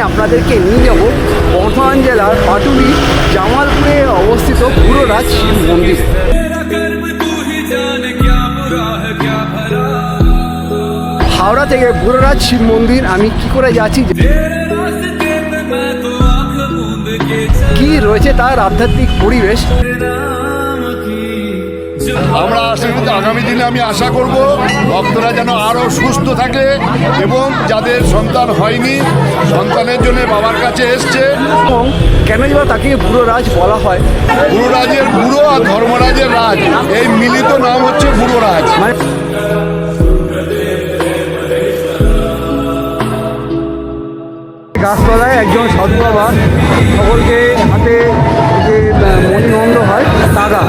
আপনাদেরকে নিয়ে যাব বর্ধমান জেলার পাটুলি জামালপুরে অবস্থিত পুরোরাজ শিব মন্দির। হাওড়া থেকে পুরোরাজ শিব মন্দির আমি কি করে যাচ্ছি, কি রয়েছে তার আধ্যাত্মিক পরিবেশ, আমরা আগামী দিনে আমি আশা করব ভক্তরা যেন আরও সুস্থ থাকে এবং যাদের সন্তান হয়নি সন্তানের জন্য বাবার কাছে এসছে। এবং কেন যে তাকে পুরোরাজ বলা হয়, পুরোরাজের বুড়ো আর ধর্মরাজের রাজ, এই মিলিত নাম হচ্ছে পুরোরাজ। মানে গাছতলায় একজন সাধু বাবা সকলকে হাতে যে মণিমন্ত্র হয় তারা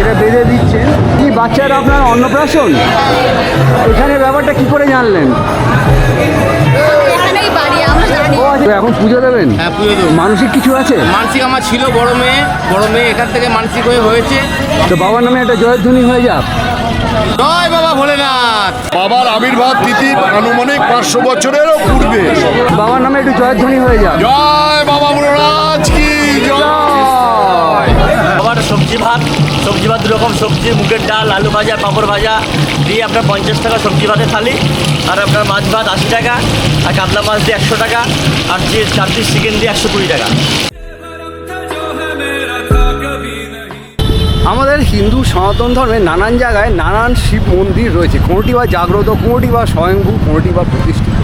এটা বেঁধে দিচ্ছেন। কি বাচ্চারা আপনার অন্নপ্রাশন, এখানে ব্যাপারটা কি করে জানলেন? এখন পুজো দেবেন? হ্যাঁ, পুজো দেবো। মানসিক কিছু আছে? মানসিক আমার ছিল, বড় মেয়ে এখান থেকে মানসিক হয়েছে। তো বাবার নামে একটা জয়ধ্বনি হয়ে যাক। জয় বাবা ভোলেনাথ। বাবার আবির্ভাব তিথি আনুমানিক 500 বছরেরও পূর্বে। বাবার নামে একটু জয়ধ্বনি হয়ে যাক। জয় বাবা পুরোরাজ কি জয়। আবার সবজি ভাত 2 রকম সবজি, মুগের ডাল, আলু ভাজা, পাঁপড় ভাজা দিয়ে আপনার 50 টাকা সবজি ভাতের থালি, আর আপনার মাছ ভাত 80 টাকা, আর কাতলা মাছ দিয়ে 100 টাকা, আর 4 পিস চিকেন দিয়ে 120 টাকা। আমাদের হিন্দু সনাতন ধর্মে নানান জায়গায় নানান শিব মন্দির রয়েছে, কোনোটি বা জাগ্রত, কোনোটি বা স্বয়ংভূ, কোনোটি বা প্রতিষ্ঠিত।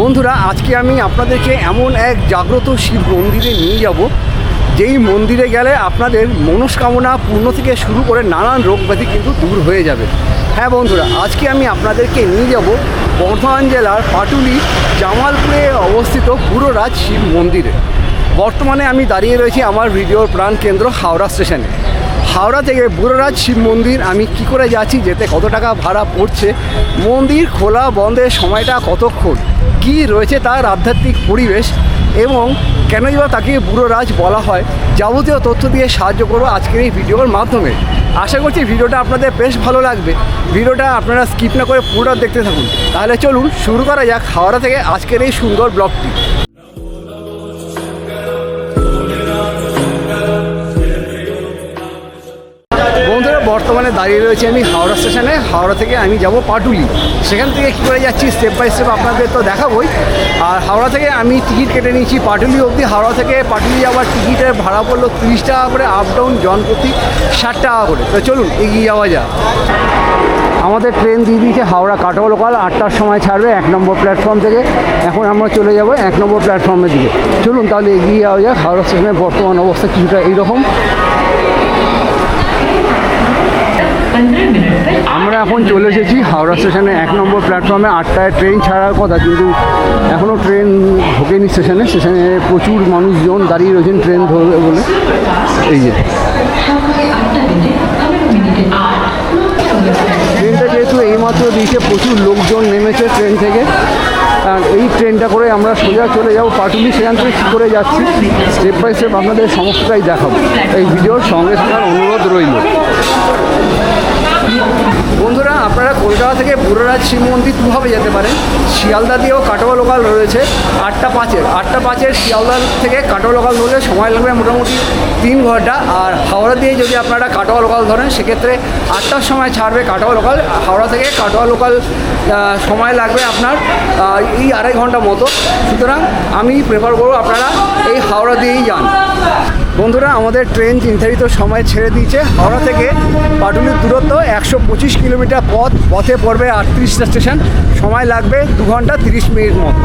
বন্ধুরা, আজকে আমি আপনাদেরকে এমন এক জাগ্রত শিব মন্দিরে নিয়ে যাব, যেই মন্দিরে গেলে আপনাদের মনস্কামনা পূর্ণ থেকে শুরু করে নানান রোগ ব্যাধি কিন্তু দূর হয়ে যাবে। হ্যাঁ বন্ধুরা, আজকে আমি আপনাদেরকে নিয়ে যাব বর্ধমান জেলার পাটুলি জামালপুরে অবস্থিত পুরোরাজ শিব মন্দিরে। বর্তমানে আমি দাঁড়িয়ে রয়েছি আমার ভিডিওর প্রাণকেন্দ্র হাওড়া স্টেশনে। হাওড়া থেকে পুরোরাজ শিব মন্দির আমি কি করে যাচ্ছি, যেতে কত টাকা ভাড়া পড়ছে, মন্দির খোলা বন্ধের সময়টা কতক্ষণ, কি রয়েছে তার আধ্যাত্মিক পরিবেশ, এবং কেনই বা তাকে পুরোরাজ বলা হয়, যাবতীয় তথ্য দিয়ে সাহায্য করবো আজকের এই ভিডিওর মাধ্যমে। আশা করছি ভিডিওটা আপনাদের বেশ ভালো লাগবে। ভিডিওটা আপনারা স্কিপ না করে পুরোটা দেখতে থাকুন। তাহলে চলুন শুরু করা যাক হাওড়া থেকে আজকের এই সুন্দর ব্লগটি। বর্তমানে দাঁড়িয়ে রয়েছে আমি হাওড়া স্টেশনে। হাওড়া থেকে আমি যাব পাটুলি, সেখান থেকে কী করে যাচ্ছি স্টেপ বাই স্টেপ আপনাদের তো দেখাবই। আর হাওড়া থেকে আমি টিকিট কেটে নিয়েছি পাটুলি অবধি। হাওড়া থেকে পাটুলি যাওয়ার টিকিটের ভাড়া পড়লো 30 টাকা করে, আপ ডাউন জনপ্রতি 60 টাকা করে। তো চলুন এগিয়ে যাওয়া যাক। আমাদের ট্রেন দিয়ে দিয়েছে হাওড়া কাটোয়া লোকাল, 8টার সময় ছাড়বে 1 নম্বর প্ল্যাটফর্ম থেকে। এখন আমরা চলে যাব 1 নম্বর প্ল্যাটফর্মের দিকে। চলুন তাহলে এগিয়ে যাওয়া যাক। হাওড়া স্টেশনের বর্তমান অবস্থা কিছুটা এইরকম। আমরা এখন চলে এসেছি হাওড়া স্টেশনে 1 নম্বর প্ল্যাটফর্মে। 8টায় ট্রেন ছাড়ার কথা, কিন্তু এখনও ট্রেন ঢোকেনি স্টেশনে। স্টেশনে প্রচুর মানুষজন দাঁড়িয়ে রয়েছেন ট্রেন ধরবে বলে। এই যে ট্রেনটা যেহেতু এইমাত্র দিয়েছে, প্রচুর লোকজন নেমেছে ট্রেন থেকে। আর এই ট্রেনটা করে আমরা সোজা চলে যাব পাটুলি। সেখান থেকে কী করে যাচ্ছি স্টেপ বাই স্টেপ আপনাদের সমস্তটাই দেখাবো। এই ভিডিওর সঙ্গে থাকার অনুরোধ রইল। বন্ধুরা, আপনারা কলকাতা থেকে পুরোরাজ শিব মন্দির দুভাবে যেতে পারেন। শিয়ালদা দিয়েও কাটোয়া লোকাল রয়েছে 8টা 5-এর শিয়ালদা থেকে কাটোয়া লোকাল ধরলে সময় লাগবে মোটামুটি 3 ঘন্টা। আর হাওড়া দিয়ে যদি আপনারা কাটোয়া লোকাল ধরেন, সেক্ষেত্রে 8টার সময় ছাড়বে কাটোয়া লোকাল। হাওড়া থেকে কাটোয়া লোকাল সময় লাগবে আপনার এই 2.5 ঘন্টা মতো। সুতরাং আমি প্রেফার করবো আপনারা এই হাওড়া দিয়েই যান। বন্ধুরা, আমাদের ট্রেন নির্ধারিত সময় ছেড়ে দিয়েছে। হাওড়া থেকে পাটুলির দূরত্ব 125 কিলোমিটার পথে পড়বে 38টা স্টেশন। সময় লাগবে 2 ঘন্টা 30 মিনিট মতো।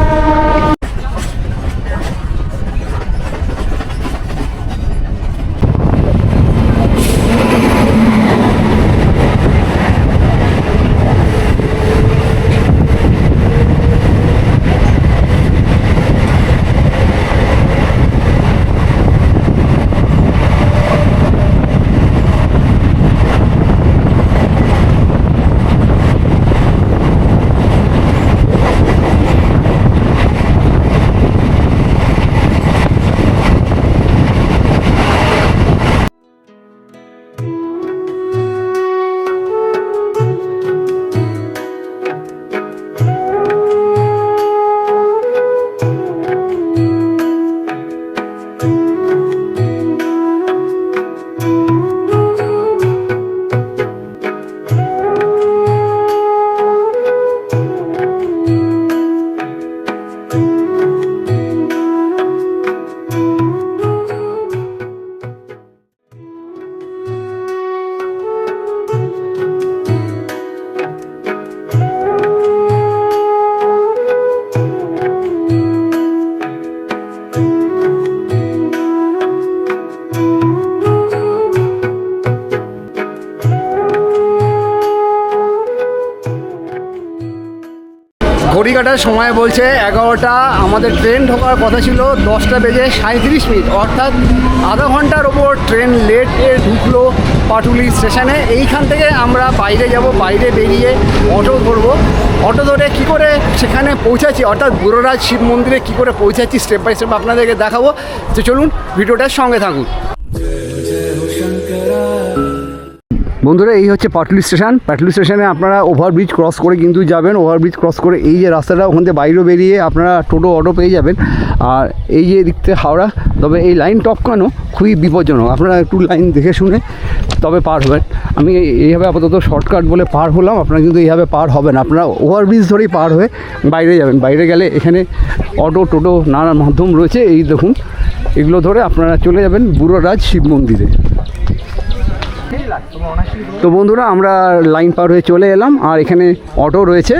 ঘড়ি কাটার সময় বলছে 11টা, আমাদের ট্রেন ঢোকার কথা ছিল 10টা বেজে 37 মিনিট, অর্থাৎ আধা ঘন্টার ওপর ট্রেন লেটে ঢুকলো পাটুলি স্টেশনে। এইখান থেকে আমরা বাইরে যাব, বাইরে বেরিয়ে অটো ধরবো। অটো ধরে কী করে সেখানে পৌঁছাচ্ছি, অর্থাৎ বুড়োরাজ শিব মন্দিরে কী করে পৌঁছাচ্ছি স্টেপ বাই স্টেপ আপনাদেরকে দেখাবো। তো চলুন ভিডিওটার সঙ্গে থাকুন। বন্ধুরা, এই হচ্ছে পাটুলি স্টেশন। পাটুলি স্টেশনে আপনারা ওভারব্রিজ ক্রস করে কিন্তু যাবেন। ওভারব্রিজ ক্রস করে এই যে রাস্তাটা, ওখান থেকে বাইরে বেরিয়ে আপনারা টোটো অটো পেয়ে যাবেন। আর এই যে দিক থেকে হাওড়া, তবে এই লাইন টপকানো খুবই বিপজ্জনক, আপনারা একটু লাইন দেখে শুনে তবে পার হবেন। আমি এইভাবে আপাতত শর্টকাট বলে পার হলাম, আপনারা কিন্তু এইভাবে পার হবেন, আপনারা ওভারব্রিজ ধরেই পার হয়ে বাইরে যাবেন। বাইরে গেলে এখানে অটো টোটো নানান মাধ্যম রয়েছে, এই দেখুন এগুলো ধরে আপনারা চলে যাবেন বুড়োরাজ শিব মন্দিরে। তো বন্ধুরা, আমরা লাইন পার হয়ে চলে এলাম, আর এখানে অটো রয়েছে,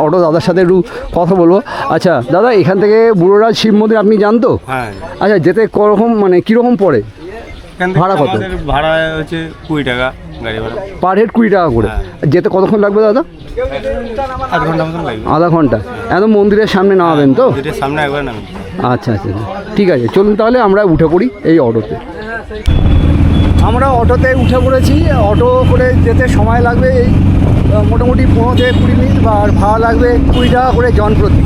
অটো দাদার সাথে একটু কথা বলবো। আচ্ছা দাদা, এখান থেকে বুড়োরাজ শিব মন্দির আপনি জানতো? হ্যাঁ। আচ্ছা, যেতে কীরকম মানে কীরকম পড়ে? ভাড়া কত? ভাড়া হচ্ছে 20 টাকা গাড়ি ভাড়া, পার হেড 20 টাকা করে। যেতে কতক্ষণ লাগবে দাদা? আধ ঘন্টা মতন লাগবে। আধা ঘন্টা। একদম মন্দিরের সামনে নামাবেন তো? মন্দিরের সামনে একবার নামি। আচ্ছা আচ্ছা, ঠিক আছে, চলুন তাহলে আমরা উঠে পড়ি এই অটোতে। আমরা অটোতে উঠে পড়েছি। অটো করে যেতে সময় লাগবে এই মোটামুটি 15 থেকে 20 মিনিট, বা ভাড়া লাগবে 20 টাকা করে জন প্রতি।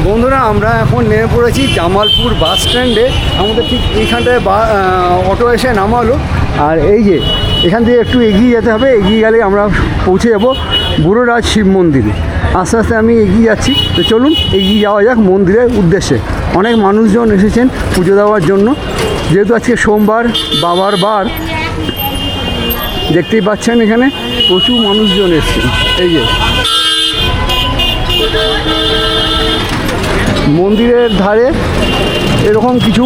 বন্ধুরা, আমরা এখন নেমে পড়েছি জামালপুর বাস স্ট্যান্ডে। আমাদের ঠিক এইখানটায় অটো এসে নামালো। আর এই যে এখান থেকে একটু এগিয়ে যেতে হবে, এগিয়ে গেলে আমরা পৌঁছে যাব বুড়োরাজ শিব মন্দিরে। আস্তে আস্তে আমি এগিয়ে যাচ্ছি, তো চলুন এগিয়ে যাওয়া যাক মন্দিরের উদ্দেশ্যে। অনেক মানুষজন এসেছেন পুজো দেওয়ার জন্য, যেহেতু আজকে সোমবার, বাবার বার, দেখতেই পাচ্ছেন এখানে প্রচুর মানুষজন এসেছেন। এই যে মন্দিরের ধারে এরকম কিছু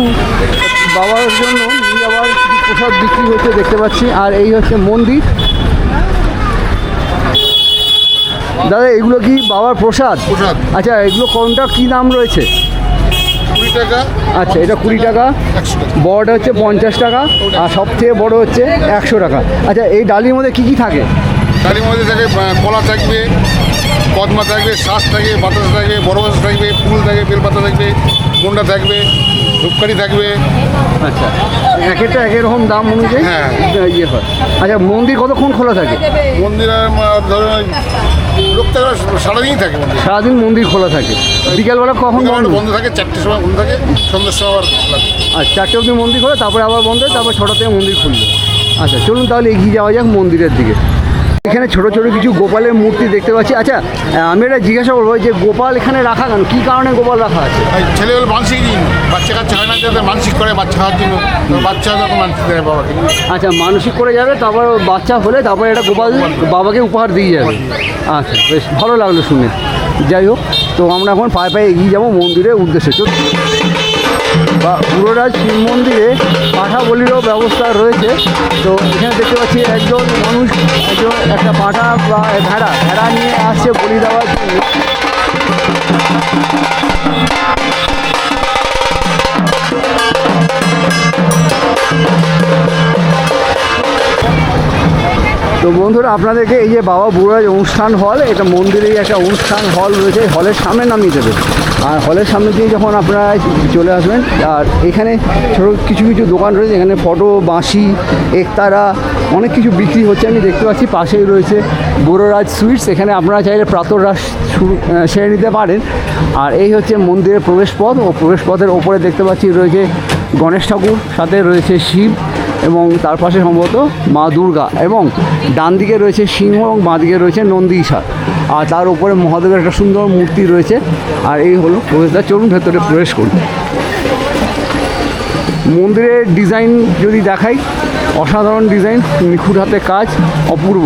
বাবার জন্য নিয়ে যাওয়ার কিছু প্রসাদ বিক্রি হচ্ছে দেখতে পাচ্ছি। আর এই হচ্ছে মন্দির। দাদা, এগুলো কি বাবার প্রসাদ? প্রসাদ। আচ্ছা, এগুলো কোনটা কী দাম রয়েছে? 20 টাকা। আচ্ছা, এটা 20 টাকা, 100 টাকা। বড়টা হচ্ছে 50 টাকা, আর সবথেকে বড় হচ্ছে 100 টাকা। আচ্ছা, এই ডালির মধ্যে কী কী থাকে? তারই মধ্যে থাকে কলা থাকবে, কদমা থাকবে, শ্বাস থাকে, বাতাসা থাকবে, বড় বাতাস থাকবে, ফুল থাকবে, বেলপাতা থাকবে, মুন্ডা থাকবে, ধূপকাঠি থাকবে। আচ্ছা, এক একটা এক রকম দাম অনুযায়ী হ্যাঁ। ইয়ে হয়। আচ্ছা, মন্দির কতক্ষণ খোলা থাকে? মন্দিরে ধরুন লোক থাকে সারাদিনই থাকে মন্দির। সারাদিন মন্দির খোলা থাকে। বিকেলবেলা কখন বন্ধ? বন্ধ থাকে 4টের সময় বন্ধ থাকে, সন্ধ্যের সময় আবার খোলা থাকে। আর 4টে অবধি মন্দির খোলে, তারপরে আবার বন্ধ হয়, তারপর 6টা থেকে মন্দির খুলবে। আচ্ছা, চলুন তাহলে এগিয়ে যাওয়া যাক মন্দিরের দিকে। এখানে ছোট ছোট কিছু গোপালের মূর্তি দেখতে পাচ্ছি। আচ্ছা, আমি এটা জিজ্ঞাসা করবো যে গোপাল এখানে রাখা কেন, কী কারণে গোপাল রাখা আছে? ছেলেগুলো মানসিক দিন, বাচ্চা কাচ্চা হয় না, যাতে মানসিক করে বাচ্চা হওয়ার জন্য, তো বাচ্চা তখন মানসিক দেয় বাবাকে। আচ্ছা, মানসিক করে যাবে, তারপর বাচ্চা হলে তারপরে এটা গোপাল বাবাকে উপহার দিয়ে যাবে। আচ্ছা, বেশ ভালো লাগলো শুনে। যাই হোক, তো আমরা এখন পায়ে পায়ে এগিয়ে যাবো মন্দিরের উদ্দেশ্যে। বা বুড়োরাজ শিব মন্দিরে পাঠা বলিরও ব্যবস্থা রয়েছে। তো এখানে দেখতে পাচ্ছি একজন মানুষ একটা পাঠা বা ভেড়া নিয়ে আসছে বলি দেওয়ার জন্য। তো বন্ধুরা, আপনাদেরকে এই যে বাবা বুড়োরাজ অনুষ্ঠান হল, এটা মন্দিরেই একটা অনুষ্ঠান হল রয়েছে, হলের সামনে নামিয়ে দেবে। আর হলের সামনে দিয়ে যখন আপনারা চলে আসবেন, আর এখানে ছোটো কিছু কিছু দোকান রয়েছে, এখানে ফটো, বাঁশি, একতারা, অনেক কিছু বিক্রি হচ্ছে আমি দেখতে পাচ্ছি। পাশেই রয়েছে বুড়োরাজ সুইটস, এখানে আপনারা চাইলে প্রাতরাশ সেরে নিতে পারেন। আর এই হচ্ছে মন্দিরের প্রবেশপথ, ও প্রবেশপথের ওপরে দেখতে পাচ্ছি রয়েছে গণেশ ঠাকুর, সাথে রয়েছে শিব, এবং তার পাশে সম্ভবত মা দুর্গা, এবং ডান দিকে রয়েছে সিংহ এবং বাঁ দিকে রয়েছে নন্দীশ্বর, আর তার উপরে মহাদেবের একটা সুন্দর মূর্তি রয়েছে। আর এই হলো প্রবেশদ্বার। চলুন ভেতরে প্রবেশ করুন। মন্দিরের ডিজাইন যদি দেখাই, অসাধারণ ডিজাইন, নিখুঁত হাতে কাজ, অপূর্ব।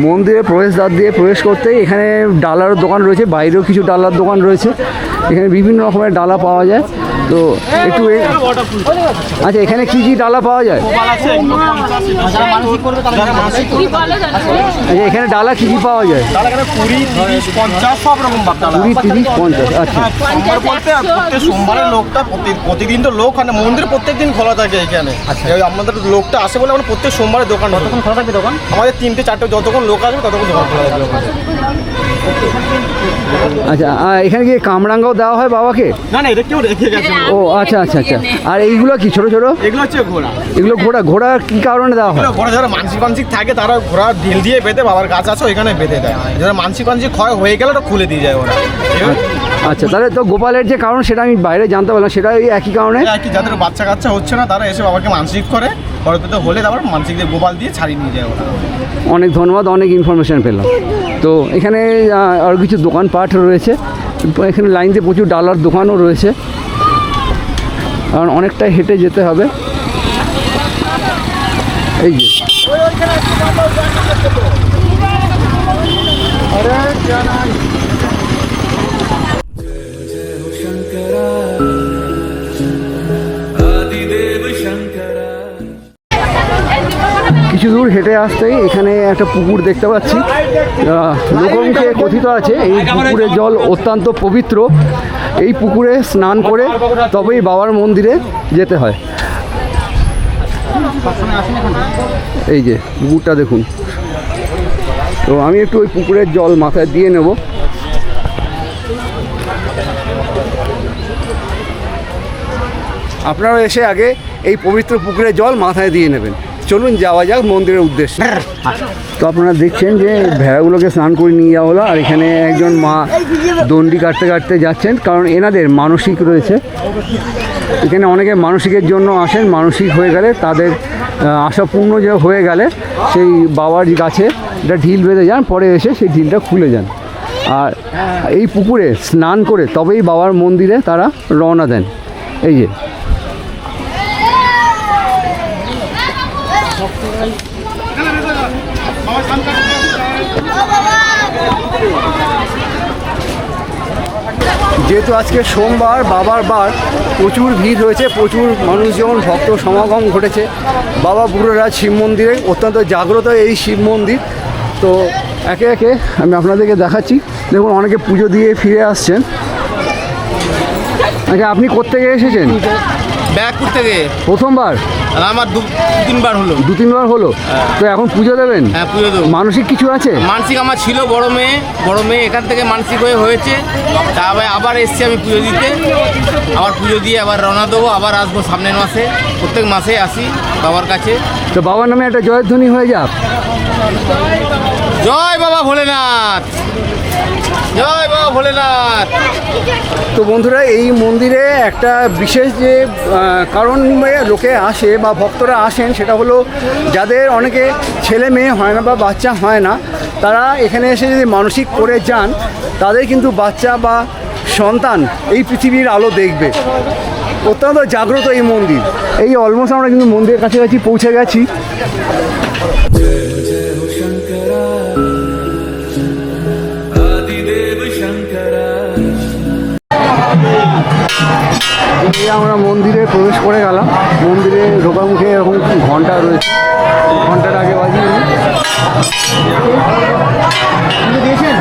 মন্দিরের প্রবেশদ্বার দিয়ে প্রবেশ করতেই এখানে ডালার দোকান রয়েছে, বাইরেও কিছু ডালার দোকান রয়েছে। এখানে বিভিন্ন রকমের ডালা পাওয়া যায়। তো একটু আচ্ছা, এখানে কি কি ডালা পাওয়া যায়? আচ্ছা, এখানে ডালা কি কি পাওয়া যায়? 20, 30, 50 সব রকম ডালা। 20, 30, 50। আচ্ছা, সোমবার বলতে প্রত্যেক সোমবারের লোকটা প্রতিদিন তো লোক হয় না, মন্দির প্রত্যেক দিন খোলা থাকে এখানে। এই আমাদের লোকটা আসে বলে আমরা প্রত্যেক সোমবারে দোকান খোলা থাকবে। দোকান আমাদের 3টে 4টে যতক্ষণ লোক আসবে ততক্ষণ দোকান খোলা থাকবে ওখানে। আচ্ছা, এখানে কি কামরাঙ্গাও দেওয়া হয় বাবাকে? না না, এটা কেউ রেখে গেছে। ও আচ্ছা আচ্ছা আচ্ছা। আর এইগুলো কি ছোট ছোট? এগুলো হচ্ছে ঘোড়া। এগুলো ঘোড়া। ঘোড়া কি কারণে দেওয়া হয়? ঘোড়া যারা মানসিক মানসিক থাকে তারা ঘোড়া ঢিল দিয়ে বেঁধে বাবার কাছে আছে ওইখানে বেঁধে দেয়। যারা মানসিক মানসিক ক্ষয় হয়ে গেলে ওটা খুলে দিয়ে যায় ওরা। আচ্ছা, তাহলে তো গোপালের যে কারণ সেটা আমি বাইরে জানতে পারলাম, সেটা ওই একই কারণে? কি যাদের বাচ্চা কাচ্চা হচ্ছে না তারা এসে বাবাকে মানসিক করে, পরবর্তীতে হলে তারপর মানসিক দিয়ে গোপাল দিয়ে ছাড়িয়ে নিয়ে যায় ওরা। অনেক ধন্যবাদ, অনেক ইনফরমেশন পেলাম। তো এখানে আর কিছু দোকানপাট রয়েছে, এখানে লাইন দিয়ে প্রচুর ডালার দোকানও রয়েছে, কারণ অনেকটাই হেঁটে যেতে হবে। এই যে কিছু দূর হেঁটে আসতেই এখানে একটা পুকুর দেখতে পাচ্ছি। লোকমুখে কথিত আছে এই পুকুরের জল অত্যন্ত পবিত্র। এই পুকুরে স্নান করে তবেই বাবার মন্দিরে যেতে হয়। এই যে পুকুরটা দেখুন। তো আমি একটু ওই পুকুরের জল মাথায় দিয়ে নেব। আপনারা এসে আগে এই পবিত্র পুকুরের জল মাথায় দিয়ে নেবেন। চলুন যাওয়া যাক মন্দিরের উদ্দেশ্যে। তো আপনারা দেখছেন যে ভেড়াগুলোকে স্নান করে নিয়ে যাওয়া হলো, আর এখানে একজন মা দণ্ডি কাটতে কাটতে যাচ্ছেন, কারণ এনাদের মানসিক রয়েছে। এখানে অনেকে মানসিকের জন্য আসেন, মানসিক হয়ে গেলে তাদের আশা পূর্ণ যে হয়ে গেলে সেই বাবার গাছে একটা ঢিল বেঁধে যান, পরে এসে সেই ঢিলটা খুলে যান। আর এই পুকুরে স্নান করে তবেই বাবার মন্দিরে তারা রওনা দেন। এই যে যেহেতু আজকে সোমবার, বাবার বার, প্রচুর ভিড় হয়েছে, প্রচুর মানুষজন, ভক্ত সমাগম ঘটেছে বাবা বুড়োরাজ শিব মন্দিরে। অত্যন্ত জাগ্রত এই শিব মন্দির। তো একে একে আমি আপনাদেরকে দেখাচ্ছি। দেখুন, অনেকে পুজো দিয়ে ফিরে আসছেন। আচ্ছা, আপনি কোত্থেকে এসেছেন? ব্যাগপুর থেকে প্রথমবার? আমার 2-3 হলো। 2-3 হলো। তো এখন পুজো দেবেন? হ্যাঁ, পুজো দেবো। মানসিক কিছু আছে? মানসিক আমার ছিল, বড় মেয়ে এখান থেকে মানসিক হয়েছে। তারপরে আবার এসছি আমি পুজো দিতে, আবার পুজো দিয়ে আবার রওনা দেবো, আবার আসবো সামনের মাসে। প্রত্যেক মাসে আসি বাবার কাছে। তো বাবার নামে একটা জয়ধ্বনি হয়ে যাক। জয় বাবা ভোলেনাথ, জয় বাবা ভোলেনাথ। তো বন্ধুরা, এই মন্দিরে একটা বিশেষ যে কারণ লোকে আসে বা ভক্তরা আসেন, সেটা হলো যাদের অনেকে ছেলে মেয়ে হয় না বা বাচ্চা হয় না, তারা এখানে এসে যদি মানসিক করে যান, তাদের কিন্তু বাচ্চা বা সন্তান এই পৃথিবীর আলো দেখবে। অত্যন্ত জাগ্রত এই মন্দির। এই অলমোস্ট আমরা কিন্তু মন্দিরের কাছাকাছি পৌঁছে গেছি। আমরা মন্দিরে প্রবেশ করে গেলাম। মন্দিরে ঢোকার মুখে এরকম ঘন্টা রয়েছে, ঘন্টার আগে বাজিয়ে দিয়েছেন।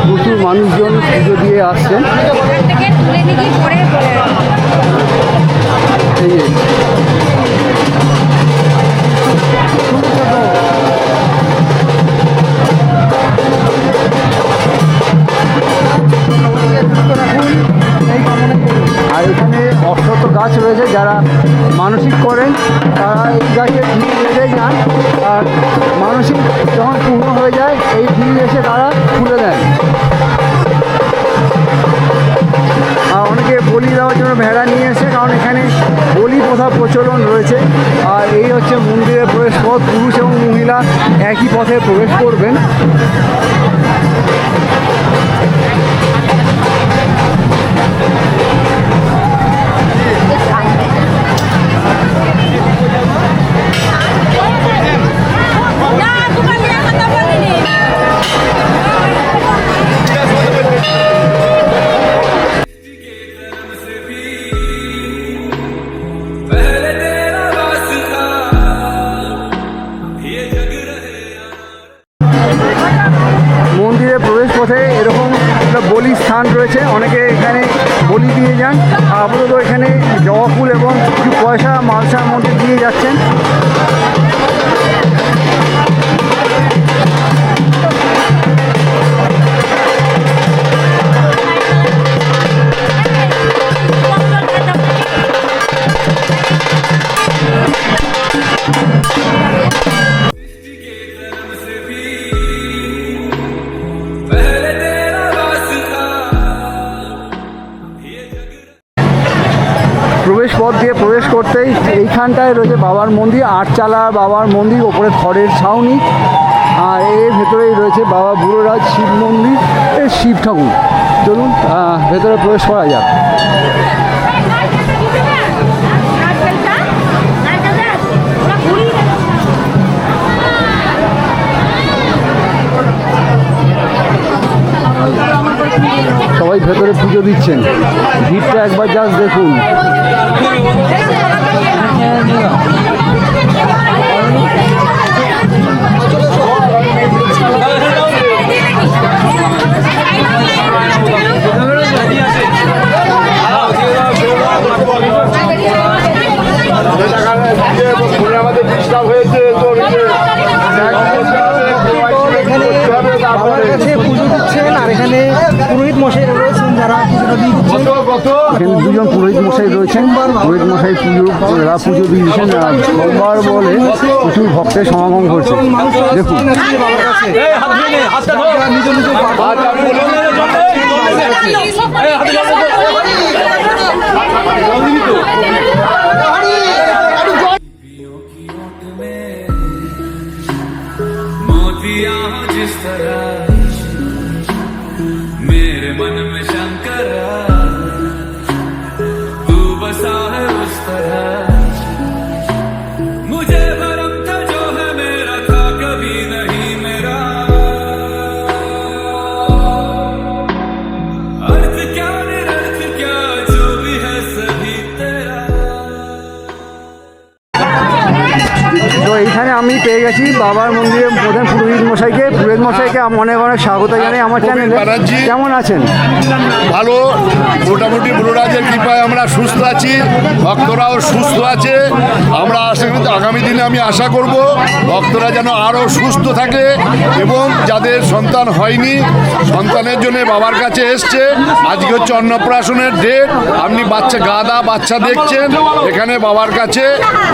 প্রচুর মানুষজন পুজো দিয়ে আসছেন। এই যে আর এখানে অশ্বত্থ গাছ রয়েছে, যারা মানসিক করেন তারা এই গাছে ঢিল বেঁধে যান, আর মানসিক যখন পূর্ণ হয়ে যায় এই ঢিল এসে তারা খুলে দেন। আর অনেকে বলি দেওয়ার জন্য ভেড়া নিয়ে এসে, কারণ এখানে বলি প্রথা প্রচলন রয়েছে। আর এই হচ্ছে মন্দিরের প্রবেশ পথ। পুরুষ এবং মহিলা একই পথে প্রবেশ করবেন। স্থান রয়েছে, অনেকে এখানে বলি দিয়ে যান। আর আপাতত এখানে জবা ফুল এবং কিছু পয়সা মালসার মধ্যে দিয়ে যাচ্ছেন। প্রবেশ পথ দিয়ে প্রবেশ করতেই এইখানটায় রয়েছে বাবার মন্দির, আটচালা বাবার মন্দির, ওপরে খড়ের ছাউনি। আর এর ভেতরেই রয়েছে বাবা বুড়োরাজ শিব মন্দির, এর শিব ঠাকুর। চলুন ভেতরে প্রবেশ করা যাক। সবাই ভেতরে পুজো দিচ্ছেন, ভিড়টা একবার জাস্ট দেখুন। আমাদের ডিস্টার্ব হয়েছে তো বাবার কাছে পুজো দিচ্ছেন, আর এখানে পুরোহিত মশাই রয়েছেন যারা পুজোটা দিয়ে দিচ্ছেন। এখানে দুজন পুরোহিত মশাই রয়েছেন, পুরোহিত মশাই পুজো দিয়েছেন। আর সোমবার বলে প্রচুর ভক্তের সমাগম ঘটছে, দেখুন। বাবার কাছে নিজ নিজ मोतिया जिस तरह मेरे मन में शंकर तू बसा है उस तरह मुझे भरम था जो है मेरा था कभी नहीं मेरा अर्थ क्या निरर्थ क्या जो भी है सभी तेरा। তো এইখানে আমি পেয়ে গেছি বাবার মন্দিরের প্রধান পুরোহিত মশাইকে। পুরোহিত মশাইকে অনেক অনেক স্বাগত জানাই আমার চ্যানেলে। ব্যানার্জি। কেমন আছেন? ভালো, মোটামুটি বুড়োরাজের কৃপায় আমরা সুস্থ আছি, ভক্তরাও সুস্থ আছে। আমরা আগামী দিনে আমি আশা করব ভক্তরা যেন আরও সুস্থ থাকে এবং যাদের সন্তান হয়নি সন্তানের জন্য বাবার কাছে এসছে। আজকে হচ্ছে অন্নপ্রাশনের ডেট। আপনি গাদা বাচ্চা দেখছেন এখানে বাবার কাছে।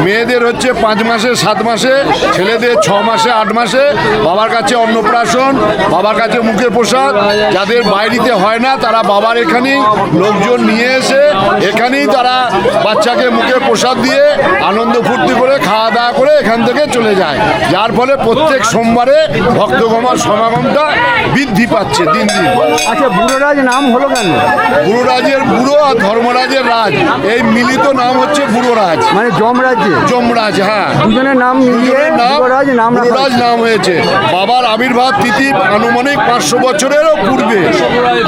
মেয়েদের হচ্ছে 5 মাসে 7 মাসে, ছেলেদের 6 মাসে 8 মাসে বাবার কাছে অন্নপ্রাশন, বাবার কাছে মুখের প্রসাদ। যাদের বাইরেতে হয় না তারা বাবার এখানেই লোকজন নিয়ে এসে এখানেই তারা বাচ্চাকে মুখে প্রসাদ দিয়ে আনন্দ ফুর্তি করে খাওয়া দাওয়া করে এখান থেকে চলে যায়। যার ফলে প্রত্যেক সোমবারে ভক্তগণের সমাগমটা বৃদ্ধি পাচ্ছে দিন দিন। আচ্ছা, বুড়োরাজ নাম হলো কেন? বুড়োরাজের বুড়ো আর ধর্মরাজের রাজ, এই মিলিত নাম হচ্ছে বুড়োরাজ, মানে যমরাজ্যে যমরাজ। হ্যাঁ, দুজনের নাম মিলিয়ে বুড়োরাজ নাম রাখা বুড়োরাজ নাম হয়েছে। বাবার আবির্ভাব তিথি আনুমানিক 500 বছরেরও পূর্বে।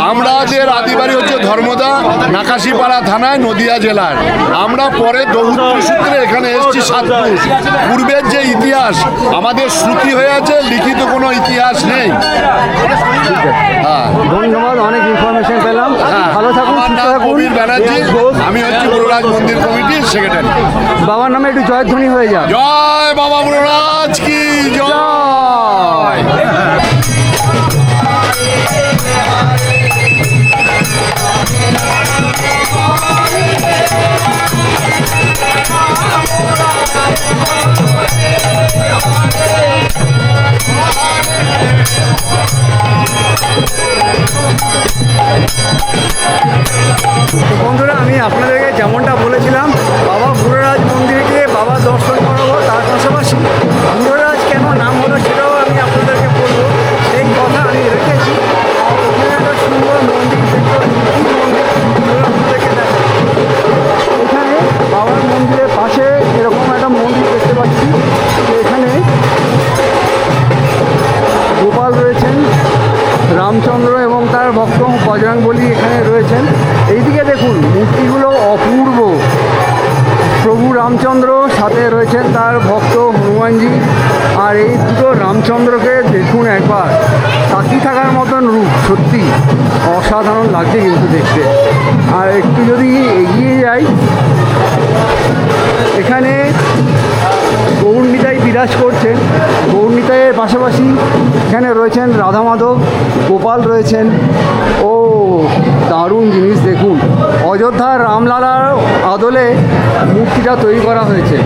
আমাদের আদিবাড়ি হচ্ছে ধর্মদা, নাকাশিপাড়া থানায়, নদিয়া জেলার। আমরা পরে দৌত্রী সূত্রে এখানে এসেছি সাতপুর। পূর্বের যে ইতিহাস আমাদের শ্রুতি হয়ে আছে, লিখিত কোনো ইতিহাস নেই। হ্যাঁ, ধন্যবাদ, অনেক ইনফরমেশন পেলাম। ভালো থাকুন, আমার সুস্থ নাম থাকুন। কবির ব্যানার্জি, আমি হচ্ছি বুড়োরাজ মন্দির কমিটির সেক্রেটারি। বাবার নামে একটু জয়ধ্বনি হয়ে যাক। জয় বাবা বুড়োরাজ কি জয়। বন্ধুরা, আমি আপনাদেরকে যেমনটা বলেছিলাম বাবা বুড়োরাজ মন্দিরে গিয়ে বাবা দর্শন করাবো, তার পাশাপাশি বুড়োরাজ কেন নাম হলো সেটাও আমি আপনাদেরকে বলবো। সেই কথা আমি রেখেছি। ওখানে একটা সুন্দর মন্দির আপনাদেরকে দেখাবো। এখানে বাবার মন্দিরের পাশে এরকম একটা মন্দির দেখতে পাচ্ছি। এখানে গোপাল রয়েছেন, রামচন্দ্র এবং তার ভক্ত বজরংবলী এখানে রয়েছেন। এইদিকে দেখুন, মূর্তিগুলো অপূর্ব। প্রভু রামচন্দ্র, সাথে রয়েছেন তার ভক্ত হনুমানজি। আর এই দুটো রামচন্দ্রকে দেখুন একবার, তাকিয়ে থাকার মতন রূপ, সত্যি অসাধারণ লাগছে কিন্তু দেখতে। আর একটু যদি এগিয়ে যাই, এখানে গৌরনিতাই বিরাজ করছেন। গৌরনিতাইয়ের পাশাপাশি এখানে রয়েছেন রাধা মাধব, গোপাল রয়েছেন। ও দারুণ জিনিস দেখুন, অযোধ্যার রামলালার আদলে মূর্তিটা তৈরি করা হয়েছে।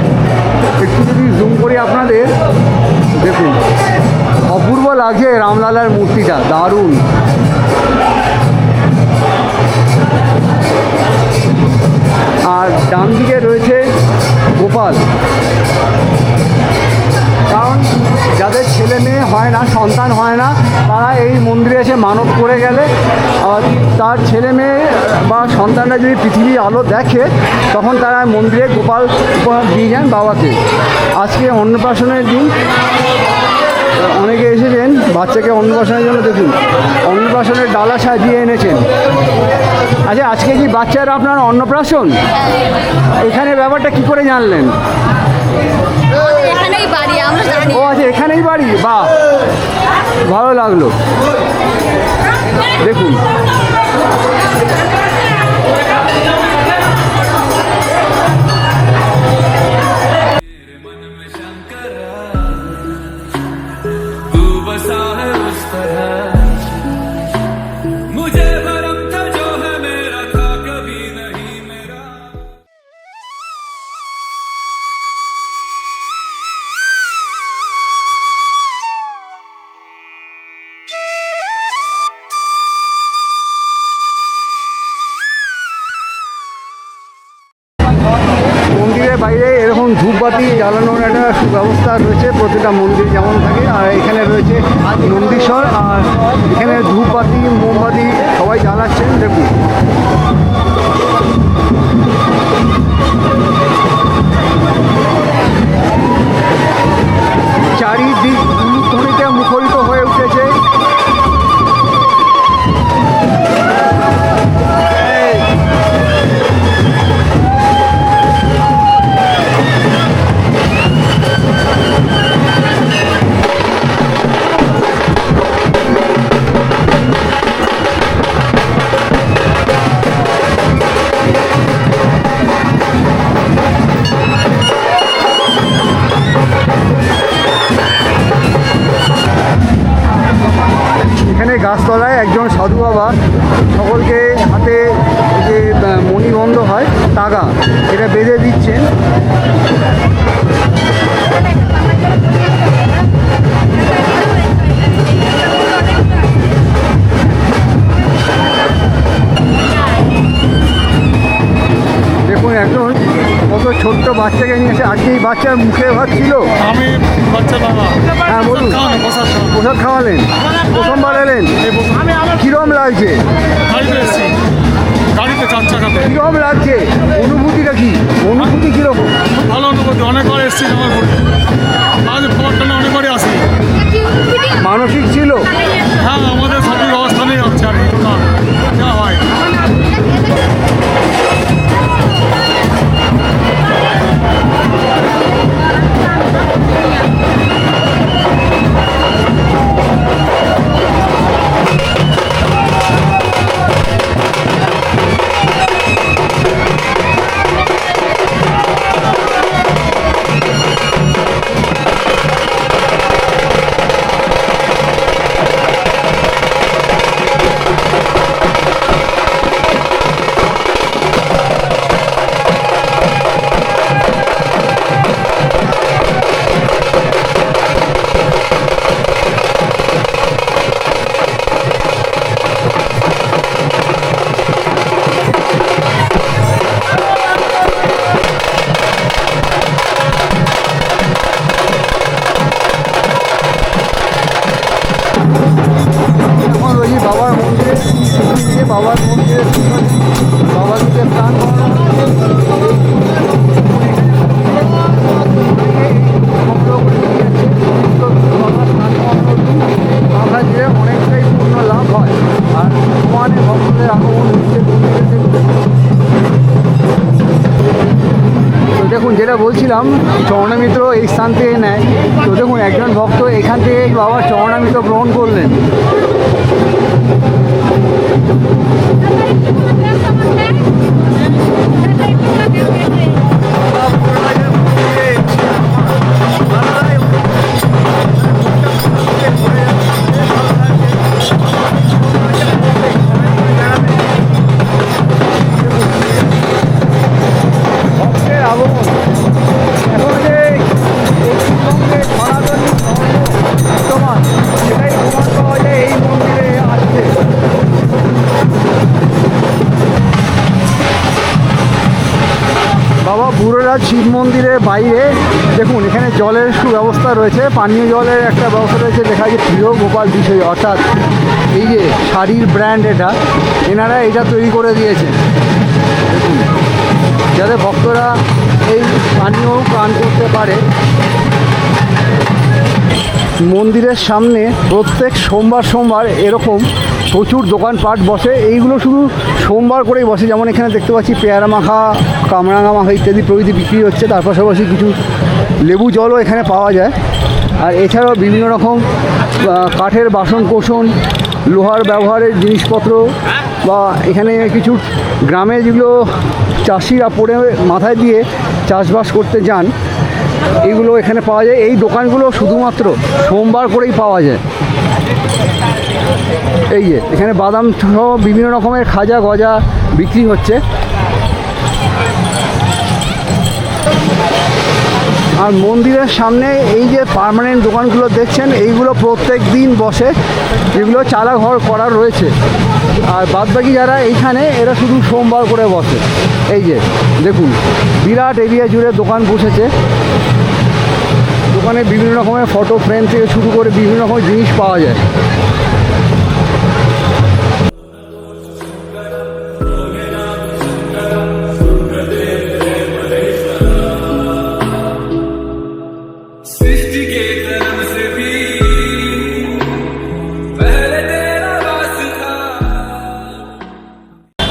একটু যদি জুম করি আপনাদের, দেখুন অপূর্ব লাগছে রামলালার মূর্তিটা, দারুণ। আর ডান দিকে রয়েছে গোপাল। কারণ যাদের ছেলে মেয়ে হয় না, সন্তান হয় না, তারা এই মন্দিরে এসে মানত করে গেলে আর তার ছেলে মেয়ে বা সন্তানরা যদি পৃথিবীর আলো দেখে, তখন তারা মন্দিরে গোপাল উপহার দিয়ে যান বাবাকে। আজকে অন্নপ্রাশনের দিন, অনেকে এসেছেন বাচ্চাকে অন্নপ্রাশনের জন্য। দেখুন অন্নপ্রাশনের ডালা সাজিয়ে এনেছেন। আচ্ছা, আজকে কি বাচ্চারা আপনার অন্নপ্রাশন? এখানে ব্যাপারটা কি করে জানলেন? এখানেই বাড়ি, আমরা জানি। ও আচ্ছা, এখানেই বাড়ি, বাহ, ভালো লাগলো। দেখুন तू बसा है उस तरह, मुझे भरम था जो है मेरा था कभी नहीं मेरा। মন্দিরের বাইরে এরকম ধূপবাতি জ্বালানোর একটা সুব্যবস্থা রয়েছে প্রতিটা মন্দির যেমন থাকে। আর এখানে রয়েছে নন্দীশ্বর, আর এখানে ধূপবাতি মোমবাতি সবাই জ্বালাচ্ছেন। দেখুন চারিদিক উলুধ্বনিতে মুখরিত হয়ে উঠেছে। এখানে গাছতলায় একজন সাধু বাবা সকলকে হাতে যে মণিবন্ধ হয় তাগা, এটা বেঁধে দিচ্ছেন। দেখুন একজন কত ছোট্ট বাচ্চাকে নিয়ে এসে, আজকে এই বাচ্চার মুখে ভাত ছিল। আমি বাচ্চা বাবা হ্যাঁ বলুন, প্রসাদ খাওয়ালেন, প্রথমবার এলেন, কিরম লাগছে? গাড়িতে এসেছি, গাড়িতে 4 চাকাতে। কিরম লাগছে? অনুভূতিটা কি? অনুভূতি কিরকম? ভালো অনুভূতি, অনেকবার এসেছি জামালপুরে, আজ খবরটা অনেকবারই আসি। মানসিক ছিল? হ্যাঁ, আমাদের সবই ব্যবস্থা নেই হচ্ছে আর কি, যা হয়। বলছিলাম চরণামৃত এই স্থান থেকে নেয়। তো দেখুন একজন ভক্ত এখান থেকে বাবার চরণামৃত গ্রহণ করলেন। ভক্তের আগমন এখন যে পশ্চিমবঙ্গে সনাতনী বর্তমান সেটাই প্রমাণ পাওয়া যায় এই মন্দিরে আসছে। বাবা বুড়োরাজ শিব মন্দিরের বাইরে দেখুন এখানে জলের সুব্যবস্থা রয়েছে, পানীয় জলের একটা ব্যবস্থা রয়েছে, লেখা আছে প্রিয় গোপাল বিষয়, অর্থাৎ এই যে শাড়ির ব্র্যান্ড এটা, এনারা এটা তৈরি করে দিয়েছেন দেখুন, যাতে ভক্তরা এই পানীয় পান করতে পারে। মন্দিরের সামনে প্রত্যেক সোমবার এরকম প্রচুর দোকানপাট বসে। এইগুলো শুধু সোমবার করেই বসে, যেমন এখানে দেখতে পাচ্ছি পেয়ারা মাখা, কামরাঙা মাখা ইত্যাদি প্রভৃতি বিক্রি হচ্ছে। তার পাশাপাশি কিছু লেবু জলও এখানে পাওয়া যায়। আর এছাড়াও বিভিন্ন রকম কাঠের বাসন কোসন, লোহার ব্যবহারের জিনিসপত্র, বা এখানে কিছু গ্রামে যেগুলো চাষিরা পড়ে মাথায় দিয়ে চাষবাস করতে যান, এইগুলো এখানে পাওয়া যায়। এই দোকানগুলো শুধুমাত্র সোমবার করেই পাওয়া যায়। এই যে এখানে বাদাম সহ বিভিন্ন রকমের খাজা গজা বিক্রি হচ্ছে। আর মন্দিরের সামনে এই যে পার্মানেন্ট দোকানগুলো দেখছেন, এইগুলো প্রত্যেক দিন বসে, যেগুলো চালাঘর করা রয়েছে। আর বাদবাকি যারা এইখানে এরা শুধু সোমবার করে বসে। এই যে দেখুন বিরাট এরিয়া জুড়ে দোকান বসেছে। দোকানে বিভিন্ন রকমের ফটো ফ্রেম থেকে শুরু করে বিভিন্ন রকমের জিনিস পাওয়া যায়। सृष्टि के कर्म से भी पहले तेरा वास था।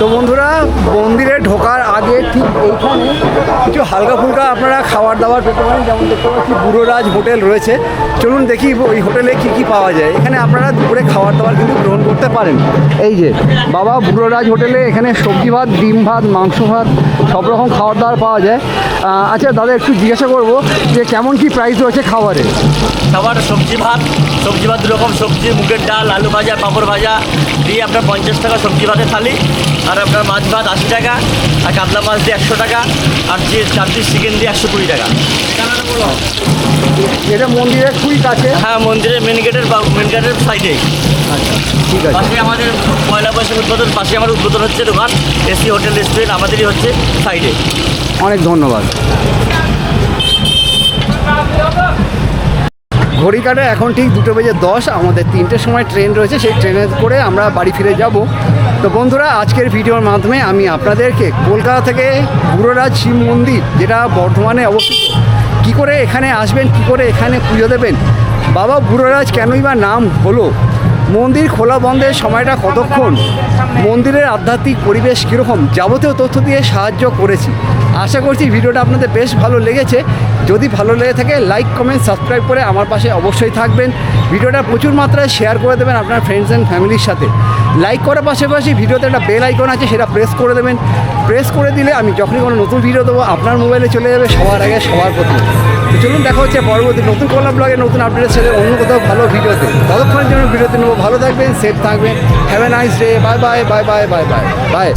তো বন্ধুরা মন্দিরে ঢোকার আগে ঠিক এইখানে কিছু হালকা ফুলকা আপনারা খাবার দাবার পেতে পারেন। যেমন দেখতে পাচ্ছি বুড়োরাজ হোটেল রয়েছে, চলুন দেখি ওই হোটেলে কি কি পাওয়া যায়। এখানে আপনারা দুপুরে খাবার দাবার কিন্তু গ্রহণ করতে পারেন। এই যে বাবা বুড়োরাজ হোটেলে এখানে সবজি ভাত, ডিম ভাত, মাংস ভাত, সব রকম খাবার দাবার পাওয়া যায়। আচ্ছা দাদা একটু জিজ্ঞাসা করবো যে কেমন কি প্রাইস রয়েছে খাবারে? খাবার সবজি ভাত 2 রকম সবজি, মুগের ডাল, আলু ভাজা, পাঁপড় ভাজা দিয়ে আপনার 50 টাকা সবজি ভাতের থালি। আর আপনার মাছ ভাত 80 টাকা, আর কাতলা মাছ দিয়ে 100 টাকা, আর যে 4 পিস চিকেন দিয়ে 120 টাকা। এটা মন্দিরের খুবই কাছে। হ্যাঁ, মন্দিরের মেন গেটের সাইডে। আচ্ছা ঠিক আছে। পাশে আমাদের পয়লা বৈশাখ উদ্বোধন, পাশে আমার উদ্বোধন হচ্ছে দোকান এসি হোটেল রেস্টুরেন্ট, আমাদেরই হচ্ছে সাইডে। অনেক ধন্যবাদ। ঘড়ি কাটে এখন ঠিক 2:10। আমাদের 3টের সময় ট্রেন রয়েছে, সেই ট্রেনে করে আমরা বাড়ি ফিরে যাব। তো বন্ধুরা আজকের ভিডিওর মাধ্যমে আমি আপনাদেরকে কলকাতা থেকে বুড়োরাজ শিব মন্দির, যেটা বর্ধমানে অবস্থিত, কী করে এখানে আসবেন, কী করে এখানে পুজো দেবেন, বাবা বুড়োরাজ কেনই বা নাম হলো, মন্দির খোলা বন্ধের সময়টা কতক্ষণ, মন্দিরের আধ্যাত্মিক পরিবেশ কীরকম, যাবতীয় তথ্য দিয়ে সাহায্য করেছি। আশা করছি ভিডিওটা আপনাদের বেশ ভালো লেগেছে। যদি ভালো লেগে থাকে লাইক, কমেন্ট, সাবস্ক্রাইব করে আমার পাশে অবশ্যই থাকবেন। ভিডিওটা প্রচুর মাত্রায় শেয়ার করে দেবেন আপনার ফ্রেন্ডস অ্যান্ড ফ্যামিলির সাথে। লাইক করার পাশাপাশি ভিডিওতে একটা বেল আইকন আছে, সেটা প্রেস করে দেবেন। প্রেস করে দিলে আমি যখনই কোনো নতুন ভিডিও দেবো আপনার মোবাইলে চলে যাবে সবার আগে, সবার প্রথমে। তো চলুন দেখা হচ্ছে পরবর্তী নতুন কোনো ব্লগে নতুন আপডেটের সাথে অন্য কোথাও ভালো ভিডিওতে। ততক্ষণের জন্য ভিডিওতে নেবো। ভালো থাকবেন, সেফ থাকবেন। Have a nice day. Bye bye bye bye bye bye bye.